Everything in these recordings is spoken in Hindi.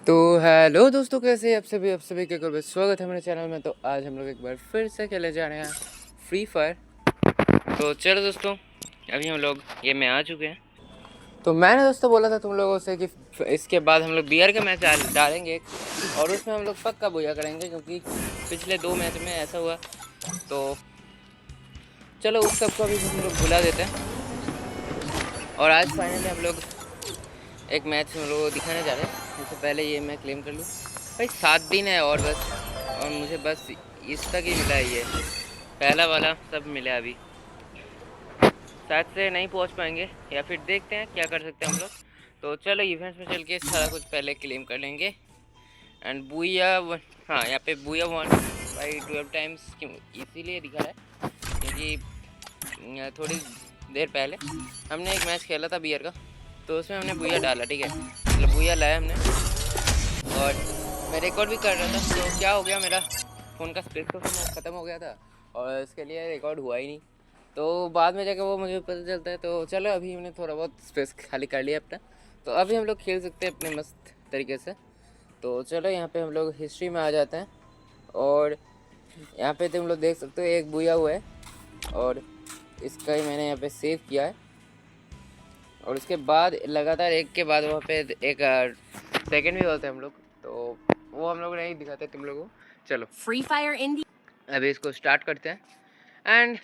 तो हेलो दोस्तों, कैसे आप सभी के कर स्वागत है मेरे चैनल में। तो आज हम लोग एक बार फिर से खेले जा रहे हैं फ्री फायर। तो चलो दोस्तों, अभी हम लोग ये में आ चुके हैं। तो मैंने दोस्तों बोला था तुम लोगों से कि इसके बाद हम लोग बीआर का मैच डालेंगे एक, और उसमें हम लोग पक्का बुया करेंगे, क्योंकि पिछले 2 मैच में ऐसा हुआ। तो चलो उस सबको अभी हम लोग भुला देते हैं, और आज फाइनली हम लोग एक मैच हम लोग दिखाने जा रहे हैं। उससे पहले ये मैं क्लेम कर लूँ भाई, 7 दिन है और बस, और मुझे बस इस तक ही मिला है। ये पहला वाला सब मिला अभी, शायद से नहीं पहुंच पाएंगे, या फिर देखते हैं क्या कर सकते हैं हम लोग। तो चलो इवेंट्स में चल के सारा कुछ पहले क्लेम कर लेंगे। एंड बुया हाँ, यहाँ पे बुया 1/12 टाइम्स इसीलिए दिखा है क्योंकि थोड़ी देर पहले हमने एक मैच खेला था बियर का, तो उसमें हमने बुया डाला, ठीक है, मतलब बुया लाया हमने। और मैं रिकॉर्ड भी कर रहा था, तो क्या हो गया, मेरा फ़ोन का स्पेस तो ख़त्म हो गया था, और इसके लिए रिकॉर्ड हुआ ही नहीं। तो बाद में जाकर वो मुझे पता चलता है। तो चलो अभी हमने थोड़ा बहुत स्पेस खाली कर लिया अपना, तो अभी हम लोग खेल सकते हैं अपने मस्त तरीके से। तो चलो यहाँ पे हम लोग हिस्ट्री में आ जाते हैं, और यहाँ पे तुम लोग देख सकते हो एक बुया हुआ है, और इसका ही मैंने यहाँ पे सेव किया है। और उसके बाद लगातार एक के बाद वहाँ पे एक सेकंड भी होते हैं हम लोग, तो वो हम लोग नहीं दिखाते तुम लोगों को। चलो फ्री फायर इंडिया अभी इसको स्टार्ट करते हैं। एंड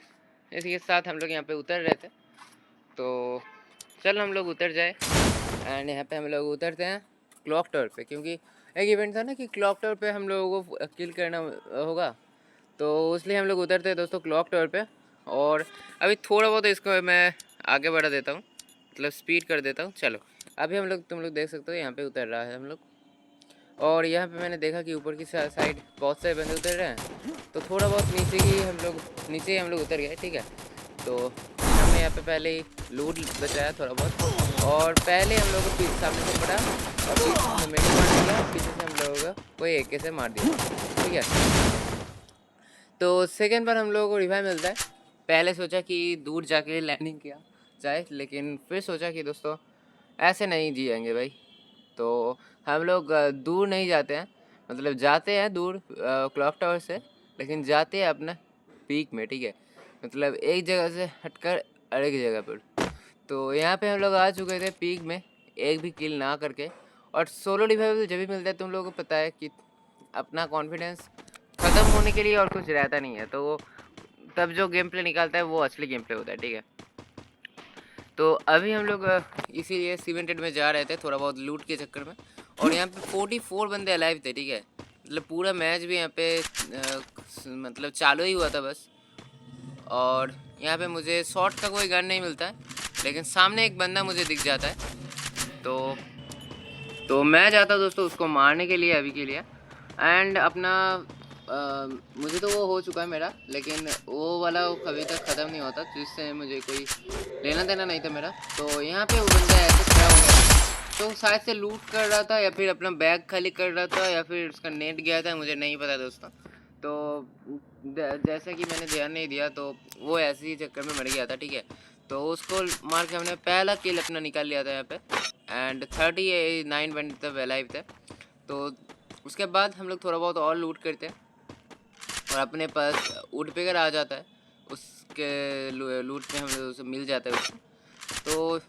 इसी के साथ हम लोग यहाँ पे उतर रहे थे, तो चल हम लोग उतर जाए। एंड यहाँ पे हम लोग उतरते हैं क्लॉक टावर पे, क्योंकि एक इवेंट था ना कि क्लॉक टावर पे हम लोगों को किल करना होगा, तो इसलिए हम लोग उतरते हैं दोस्तों क्लॉक टावर पे। और अभी थोड़ा बहुत इसको मैं आगे बढ़ा देता हूँ, मतलब स्पीड कर देता हूँ। चलो अभी हम लोग तुम लोग देख सकते हो यहाँ पे उतर रहा है हम लोग, और यहाँ पे मैंने देखा कि ऊपर की साइड बहुत सारे बंदे उतर रहे हैं, तो थोड़ा बहुत नीचे ही हम लोग उतर गए, ठीक है। तो हमने यहाँ पे पहले ही लूट बचाया थोड़ा बहुत, और पहले हम लोगों को सामने से पड़ा, और पीछे से मेरे मार दिया, पीछे से हम लोगों को कोई एक से मार दिया, ठीक है। तो सेकेंड बार हम लोगों को रिवाइव मिलता है। पहले सोचा कि दूर जाके लैंडिंग किया जाए, लेकिन फिर सोचा कि दोस्तों ऐसे नहीं जिएंगे भाई। तो हम लोग दूर नहीं जाते हैं, मतलब जाते हैं दूर क्लॉक टावर से, लेकिन जाते हैं अपना पीक में, ठीक है, मतलब एक जगह से हटकर अलग जगह पर। तो यहाँ पे हम लोग आ चुके थे पीक में, एक भी किल ना करके। और सोलो रिवाइवल जब भी मिलता है तुम लोगों को पता है कि अपना कॉन्फिडेंस ख़त्म होने के लिए और कुछ रहता नहीं है, तो तब जो गेम प्ले निकालता है वो असली गेम प्ले होता है, ठीक है। तो अभी हम लोग इसीलिए सीमेंटेड में जा रहे थे थोड़ा बहुत लूट के चक्कर में, और यहाँ पे 44 बंदे अलाइव थे, ठीक है, मतलब पूरा मैच भी यहाँ पे मतलब चालू ही हुआ था बस। और यहाँ पे मुझे शॉट का कोई गन नहीं मिलता है, लेकिन सामने एक बंदा मुझे दिख जाता है, तो मैं जाता हूँ दोस्तों उसको मारने के लिए अभी के लिए। एंड अपना मुझे तो वो हो चुका है मेरा, लेकिन वो वाला कभी तक ख़त्म नहीं होता, जिससे मुझे कोई लेना देना नहीं था मेरा। तो यहाँ पे वो बंदा ऐसे खड़ा हो गया, तो शायद से लूट कर रहा था, या फिर अपना बैग खाली कर रहा था, या फिर उसका नेट गया था, मुझे नहीं पता दोस्तों। तो जैसा कि मैंने ध्यान नहीं दिया, तो वो ऐसे ही चक्कर में मर गया था, ठीक है। तो उसको मार के हमने पहला किल अपना निकाल लिया था यहाँ पे। एंड 39 बंदे तब अलाइव थे। तो उसके बाद हम लोग थोड़ा बहुत और लूट करते हैं, और अपने पास वुड पिकर आ जाता है, उसके लूट में हम लोग उसे मिल जाता है उसको। तो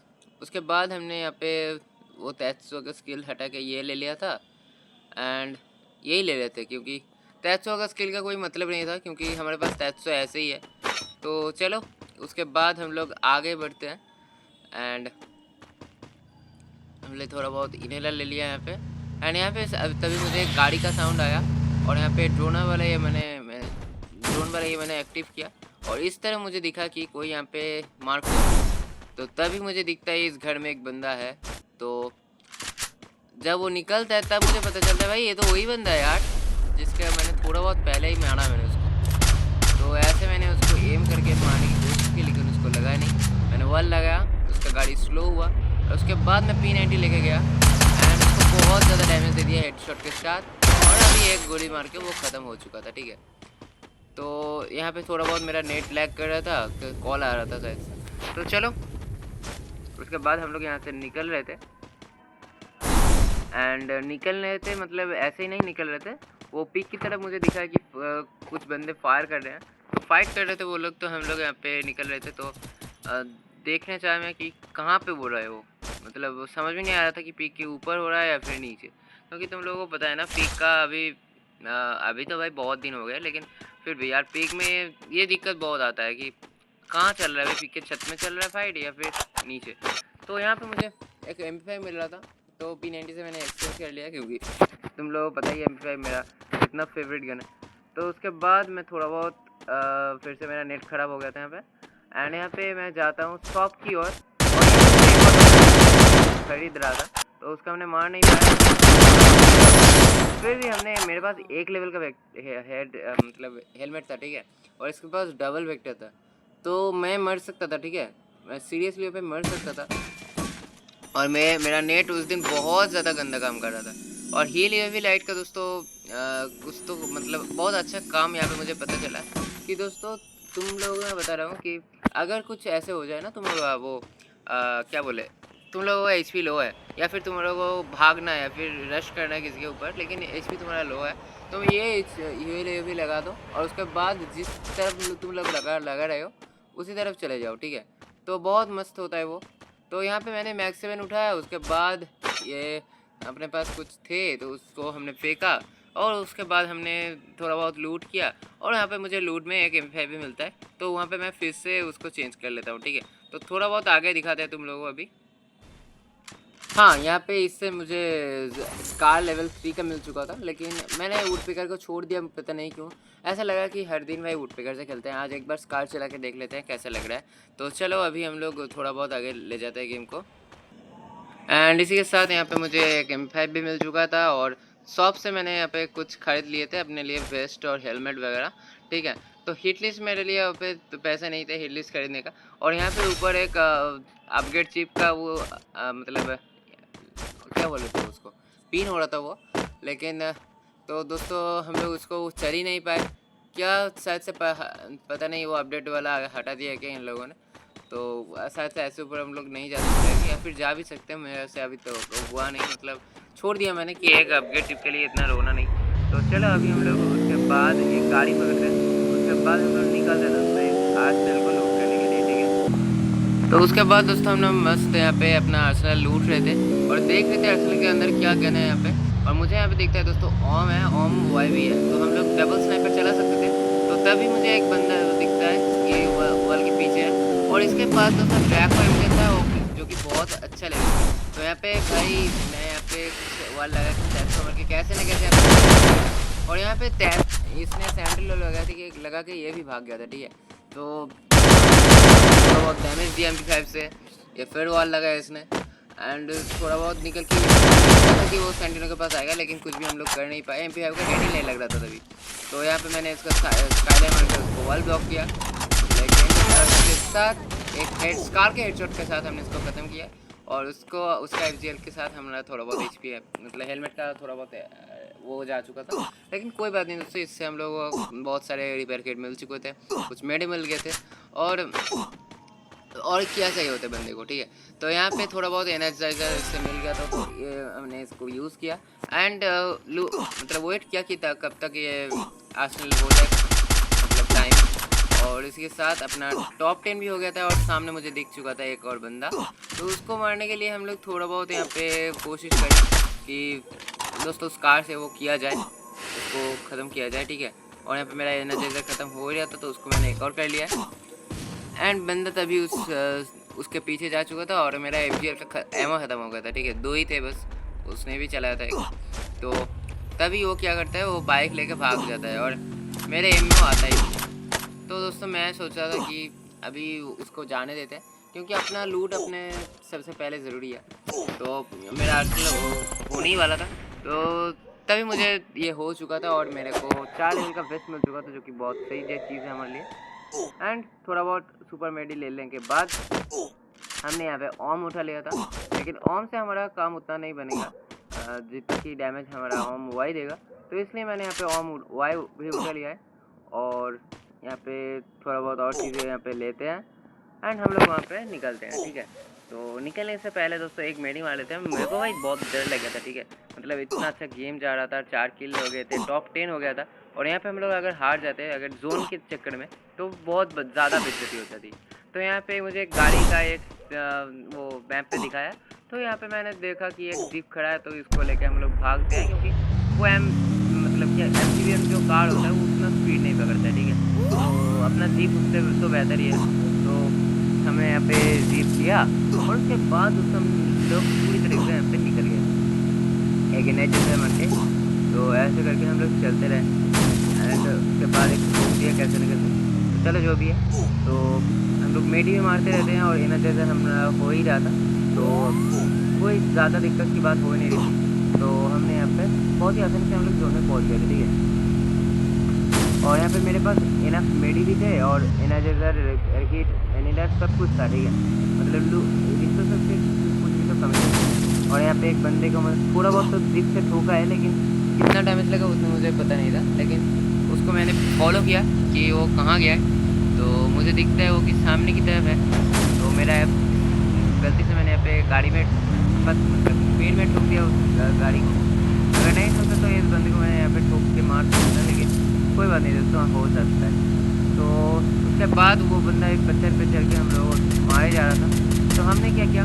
उसके बाद हमने यहाँ पे वो तैत्सो का स्किल हटा के ये ले लिया था, एंड यही ले लेते क्योंकि तैत्सो का स्किल का कोई मतलब नहीं था, क्योंकि हमारे पास तैत्सो ऐसे ही है। तो चलो उसके बाद हम लोग आगे बढ़ते हैं। एंड हमने थोड़ा बहुत इनहेलर ले लिया यहाँ पे। एंड यहाँ पे तभी मुझे एक गाड़ी का साउंड आया, और यहाँ पे ड्रोन वाला ये मैंने एक्टिव किया, और इस तरह मुझे दिखा कि कोई यहाँ पे मार्क हो। तो तभी मुझे दिखता है इस घर में एक बंदा है। तो जब वो निकलता है तब मुझे पता चलता है भाई ये तो वही बंदा है यार, जिसका मैंने थोड़ा बहुत पहले ही मारा मैंने उसको। तो ऐसे मैंने उसको एम करके मारने की कोशिश की, लेकिन उसको लगा नहीं। मैंने वन लगाया, उसका गाड़ी स्लो हुआ, और उसके बाद मैं P90 लेके गया, एंड उसको बहुत ज़्यादा डैमेज दे दिया हेडशॉट के साथ, और अभी एक गोली मार के वो ख़त्म हो चुका था, ठीक है। तो यहाँ पे थोड़ा बहुत मेरा नेट लैग कर रहा था, कॉल आ रहा था शायद। तो चलो उसके बाद हम लोग यहाँ से निकल रहे थे, एंड निकल रहे थे, मतलब ऐसे ही नहीं निकल रहे थे, वो पीक की तरफ मुझे दिखा कि कुछ बंदे फायर कर रहे हैं, तो फाइट कर रहे थे वो लोग, तो हम लोग यहाँ पे निकल रहे थे। तो देखने चाहे मैं कि कहाँ पे बोल रहा है वो, मतलब समझ में नहीं आ रहा था कि पीक के ऊपर हो रहा है या फिर नीचे, क्योंकि तुम लोगों को पता है ना पीक का अभी तो भाई बहुत दिन हो गए, लेकिन फिर भी यार पीक में ये दिक्कत बहुत आता है कि कहाँ चल रहा है भाई, पीक के छत में चल रहा है फाइट या फिर नीचे। तो यहाँ पे मुझे एक MP5 मिल रहा था, तो P90 से मैंने एक्सचेंज कर लिया, क्योंकि तुम लोगों को पता ही है MP5 मेरा कितना फेवरेट गन है। तो उसके बाद मैं थोड़ा बहुत फिर से मेरा नेट ख़राब हो गया था यहाँ पे, एंड यहाँ पे मैं जाता हूँ शॉप की ओर, खरीद रहा था, तो उसका हमने मार नहीं पाया। फिर भी हमने, मेरे पास एक लेवल का हेड मतलब हेलमेट था, ठीक है, और इसके पास डबल वेक्टर था, तो मैं मर सकता था, ठीक है, मैं सीरियसली पे मर सकता था। और मेरा नेट उस दिन बहुत ज़्यादा गंदा काम कर रहा था। और हील UAV लाइट का दोस्तों कुछ तो मतलब बहुत अच्छा काम यहाँ पे मुझे पता चला कि दोस्तों तुम लोगों को मैं बता रहा हूँ कि अगर कुछ ऐसे हो जाए ना, तुम वो क्या बोले, तुम लोगों का HP लो है, या फिर तुम लोगों को भागना है या फिर रश करना है किसी के ऊपर, लेकिन HP तुम्हारा लो है, तुम ये UAV लगा दो, और उसके बाद जिस तरफ तुम लोग लगा रहे हो उसी तरफ चले जाओ, ठीक है, तो बहुत मस्त होता है वो। तो यहाँ पे मैंने मैक्स 7 उठाया, उसके बाद ये अपने पास कुछ थे तो उसको हमने फेंका, और उसके बाद हमने थोड़ा बहुत लूट किया, और यहाँ पे मुझे लूट में एक MP5 भी मिलता है, तो वहाँ पे मैं फिर से उसको चेंज कर लेता हूँ, ठीक है। तो थोड़ा बहुत आगे दिखाते हैं तुम लोगों को अभी। हाँ, यहाँ पे इससे मुझे स्कार लेवल 3 का मिल चुका था, लेकिन मैंने वुड पिकर को छोड़ दिया, पता नहीं क्यों। ऐसा लगा कि हर दिन भाई वुड पिकर से खेलते हैं, आज एक बार स्कार चला के देख लेते हैं कैसा लग रहा है। तो चलो अभी हम लोग थोड़ा बहुत आगे ले जाते हैं गेम को। एंड इसी के साथ यहाँ पे मुझे एक MP5 भी मिल चुका था, और शॉप से मैंने यहाँ पे कुछ खरीद लिए थे अपने लिए, वेस्ट और हेलमेट वगैरह, ठीक है। तो हिट लिस्ट मेरे लिए यहाँ पे तो पैसे नहीं थे हिट लिस्ट खरीदने का। और यहाँ पे ऊपर एक अपग्रेड चिप का वो मतलब क्या बोले थे उसको, पिन हो रहा था वो, लेकिन तो दोस्तों हम लोग उसको चल ही नहीं पाए, क्या शायद से पता नहीं वो अपडेट वाला हटा दिया क्या इन लोगों ने, तो शायद से ऐसे ऊपर हम लोग नहीं जा सकते, या फिर जा भी सकते हैं, मेरे से अभी तो हुआ नहीं, मतलब छोड़ दिया मैंने कि एक अपग्रेड चिप के लिए इतना रोना नहीं। तो चलो अभी हम लोग उसके बाद एक गाड़ी पकड़ते हैं, उसके बाद हम लोग निकलते हैं दोस्तों आज बिल्कुल लूट करने के लिए, ठीक है। तो उसके बाद दोस्तों हम लोग मस्त यहाँ पे अपना आर्सेनल लूट रहे थे, और देख रहे थे आर्सेनल के अंदर क्या गन है यहाँ पे। और मुझे यहाँ पे दिखता है दोस्तों ओम है, ओम YV है, तो हम लोग डबल स्नाइपर चला सकते थे। तो तभी मुझे एक बंदा दिखता है कि वॉल के पीछे है, और इसके पास दोस्तों ट्रैक फाइव देता है जो कि बहुत अच्छा लगेगा। तो यहाँ पे भाई मैं यहाँ पे वॉल लगा के टैप समझ के कैसे न कैसे और यहाँ पे टैप इसने सैंडल लगा के ये भी भाग गया था, ठीक है। तो थोड़ा बहुत डैमेज दिया MP5 से, ये फिर वॉल लगा है इसने, एंड थोड़ा बहुत निकल के कि वो सेंटिनो के पास आएगा, लेकिन कुछ भी हम लोग कर नहीं पाए, MP5 का रेडी नहीं लग रहा था तभी। तो यहाँ पे मैंने इसका स्काईलाइन मारकर उसको वॉल ब्लॉक किया, लेकिन उसके साथ एक हेड स्कार के हेडशॉट के साथ हमने इसको ख़त्म किया, और उसका FGL के साथ हमारा थोड़ा बहुत HP है, मतलब हेलमेट का थोड़ा बहुत वो जा चुका था, लेकिन कोई बात नहीं दोस्तों, इससे हम लोग को बहुत सारे रिपेयर किट मिल चुके थे, कुछ मेडल मिल गए थे, और क्या चाहिए होता है बंदे को, ठीक है। तो यहाँ पे थोड़ा बहुत एनर्जाइजर इससे मिल गया था, तो ये हमने इसको यूज़ किया, एंड मतलब वेट किया कि कब तक ये आर्सेनल हो जाए, मतलब टाइम, और इसके साथ अपना टॉप 10 भी हो गया था, और सामने मुझे दिख चुका था एक और बंदा। तो उसको मारने के लिए हम लोग थोड़ा बहुत यहाँ पे कोशिश करें कि दोस्तों स्कार से वो किया जाए, उसको ख़त्म किया जाए, ठीक है। और यहाँ पे मेरा एनर्जाइजर ख़त्म हो गया था, तो उसको मैंने एक और कर लिया, एंड बंदा तभी उसके पीछे जा चुका था, और मेरा FGL का एमो ख़त्म हो गया था, ठीक है, 2 ही थे बस, उसने भी चलाया था एक। तो तभी वो क्या करता है, वो बाइक लेके भाग जाता है, और मेरे एम में आता ही। तो दोस्तों मैं सोच रहा था कि अभी उसको जाने देते हैं, क्योंकि अपना लूट अपने सबसे पहले ज़रूरी है। तो मेरा आर्सेनल होने ही वाला था, तो तभी मुझे ये हो चुका था, और मेरे को 4 लेवल का वेस्ट मिल चुका था, जो कि बहुत सही चीज़ है हमारे लिए। एंड थोड़ा बहुत सुपर मेडी ले लेने के बाद हमने यहाँ पे ओम उठा लिया था, लेकिन ओम से हमारा काम उतना नहीं बनेगा जितना कि डैमेज हमारा ओम वाई देगा, तो इसलिए मैंने यहाँ पे ओम वाई भी उठा लिया है, और यहाँ पे थोड़ा बहुत और चीज़ें यहाँ पे लेते हैं, एंड हम लोग वहाँ पे निकलते हैं, ठीक है। तो निकलने से पहले दोस्तों एक मेडी मार लेते हैं। मेरे को भाई बहुत डर लग गया था, ठीक है, मतलब इतना अच्छा गेम जा रहा था, 4 किल हो गए थे, टॉप 10 हो गया था। और यहाँ पे हम लोग अगर हार जाते अगर जोन के चक्कर में, तो बहुत ज़्यादा बेइज्जती हो जाती। तो यहाँ पे मुझे गाड़ी का एक वो मैप पे दिखाया, तो यहाँ पे मैंने देखा कि एक जीप खड़ा है, तो इसको लेके हम लोग भागते हैं, क्योंकि वो मतलब कि एम्फीबियन जो कार होता है वो उतना स्पीड नहीं पकड़ता है, ठीक है। तो अपना जीप उससे तो बेहतर ही है। तो हमने यहाँ पे जीप लिया और उसके बाद उस हम लोग पूरी तरीके से यहाँ पे निकल गए एक एनर्जी मन के। तो ऐसे करके हम लोग चलते रहे एंड उसके बाद एक रोक दिया कैसे न कैसे, तो चलो जो भी है। तो हम लोग मेडी भी मारते रहते हैं और एनर्जाइजर हमारा हो ही रहा था, तो कोई ज़्यादा दिक्कत की बात हो ही नहीं रही थी। तो हमने यहाँ पे बहुत ही आसानी से हम लोग जोन में पहुँच गए थे, ठीक है। और यहाँ पे मेरे पास इनफ मेडी भी थे और एनर्जाइजर हीट एनिडर सब कुछ था, ठीक है, मतलब रिसोर्सेस से कुछ भी तो कमी नहीं। और यहाँ पे एक बंदे को मैं थोड़ा बहुत तो जिप से ठोका है, लेकिन कितना डैमेज लगा उतना मुझे पता नहीं था। लेकिन उसको मैंने फॉलो किया कि वो कहाँ गया है, तो मुझे दिखता है वो कि सामने की तरफ है। तो मेरा गलती से मैंने यहाँ पे गाड़ी में मतलब पेड़ में ठोक दिया उस गाड़ी को। अगर नहीं ठोका तो इस बंदे को मैंने यहाँ पे ठोक के मार सकता, लेकिन कोई बात नहीं दोस्तों, हो सकता है। तो उसके बाद वो बंदा एक पत्थर पे चढ़ के हम लोग मारे जा रहा था। तो हमने क्या किया,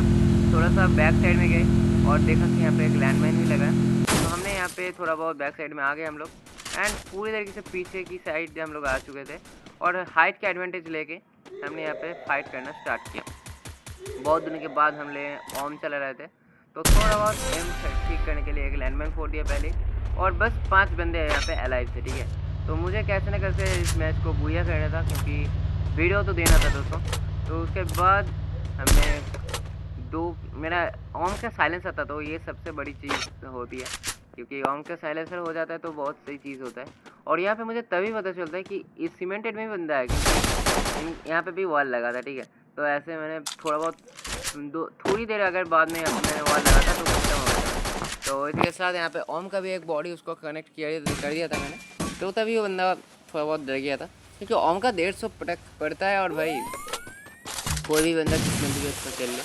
थोड़ा सा बैक साइड में गए और देखा कि यहाँ पे एक लैंडमाइन भी लगा है। तो हमने यहाँ पे थोड़ा बहुत बैक साइड में आ गए हम लोग एंड पूरी तरीके से पीछे की साइड हम लोग आ चुके थे और हाइट का एडवांटेज लेके हमने यहाँ पे फाइट करना स्टार्ट किया। बहुत दिनों के बाद हम ले ओम चला रहे थे, तो थोड़ा बहुत एम ठीक करने के लिए एक लैंडमाइन फोड़ दिया पहले, और बस 5 बंदे यहाँ पे अलाइव थे, ठीक है। तो मुझे कैसे न कैसे इस मैच को बुया करना था, क्योंकि वीडियो तो देना था दोस्तों। तो उसके बाद हमने मेरा ओम का साइलेंसर था, तो ये सबसे बड़ी चीज़ होती है, क्योंकि ओम का साइलेंसर हो जाता है तो बहुत सही चीज़ होता है। और यहाँ पे मुझे तभी पता चलता है कि इस सीमेंटेड में भी बंदा है, क्योंकि यहाँ पे भी वॉल लगा था, ठीक है। तो ऐसे मैंने थोड़ा बहुत थोड़ी देर अगर बाद में मैंने वॉल लगा था तो खत्म हो गया। तो इसके साथ यहाँ पे ओम का भी एक बॉडी उसको कनेक्ट कर दिया था मैंने, तो तभी वो बंदा थोड़ा बहुत डर गया था, क्योंकि ओम का 150 पटक पड़ता है और भाई कोई भी बंदा किस भी उसका खेल ले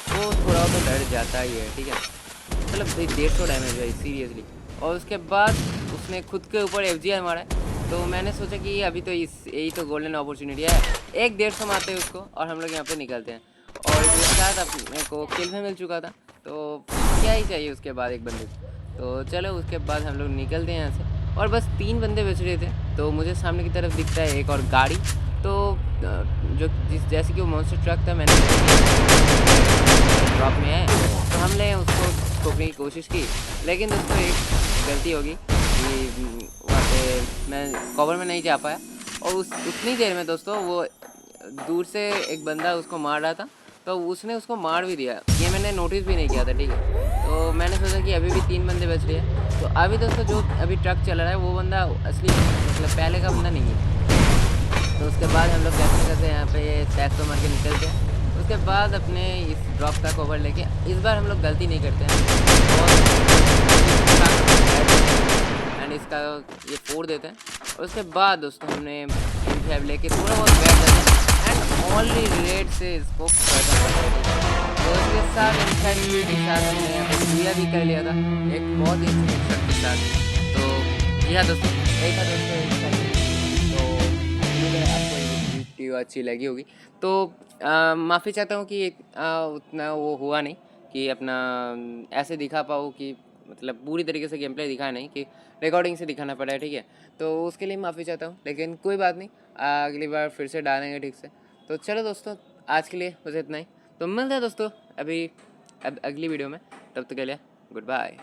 तो थोड़ा तो डर जाता ही है, ठीक है। मतलब भाई 150 डैमेज है सीरियसली। और उसके बाद उसने खुद के ऊपर FGR मारा है, तो मैंने सोचा कि अभी तो यही तो गोल्डन अपॉर्चुनिटी है, एक 150 मारते हैं उसको और हम लोग यहाँ पे निकलते हैं। और इसके साथ अपने को किल भी मिल चुका था, तो क्या ही चाहिए उसके बाद एक बंदे को। तो चलो उसके बाद हम लोग निकलते हैं यहाँ से, और बस 3 बंदे बच रहे थे। तो मुझे सामने की तरफ दिखता है एक और गाड़ी, तो जो जैसे कि वो मॉन्स्टर ट्रक था, मैंने ड्रॉप में है तो हमने उसको ठोकने की कोशिश की, लेकिन दोस्तों एक गलती होगी कि वहाँ पे मैं कवर में नहीं जा पाया, और उतनी देर में दोस्तों वो दूर से एक बंदा उसको मार रहा था, तो उसने उसको मार भी दिया, ये मैंने नोटिस भी नहीं किया था, ठीक है। तो मैंने सोचा कि अभी भी 3 बंदे बच रहे हैं। तो अभी दोस्तों जो अभी ट्रक चल रहा है वो बंदा असली मतलब पहले का बंदा नहीं है। तो उसके बाद हम लोग कैसे कैसे यहाँ पे टैक्स तो मार के निकलते हैं। उसके बाद अपने इस ड्रॉप का कवर लेके इस बार हम लोग गलती नहीं करते हैं एंड इसका ये फोड़ देते हैं। और उसके बाद दोस्तों हमने M5 लेके थोड़ा बहुत बैठ जाते हैं एंड ओनली रेड से इसको खत्म कर देते हैं। तो इसके साथ M5 के साथ हमने यहाँ पे बुया भी कर लिया था एक बहुत ही अच्छे शॉट के साथ। तो जी हाँ दोस्तों, यही था दोस्तों। तो आपको ये वीडियो अच्छी लगी होगी, तो माफ़ी चाहता हूँ कि उतना वो हुआ नहीं कि अपना ऐसे दिखा पाऊँ कि मतलब पूरी तरीके से गेम प्ले दिखा नहीं, कि रिकॉर्डिंग से दिखाना पड़ा है, ठीक है। तो उसके लिए माफ़ी चाहता हूँ, लेकिन कोई बात नहीं, अगली बार फिर से डालेंगे ठीक से। तो चलो दोस्तों, आज के लिए बस इतना ही। तो मिलते हैं दोस्तों अभी अगली वीडियो में, तब तक के लिए गुड बाय।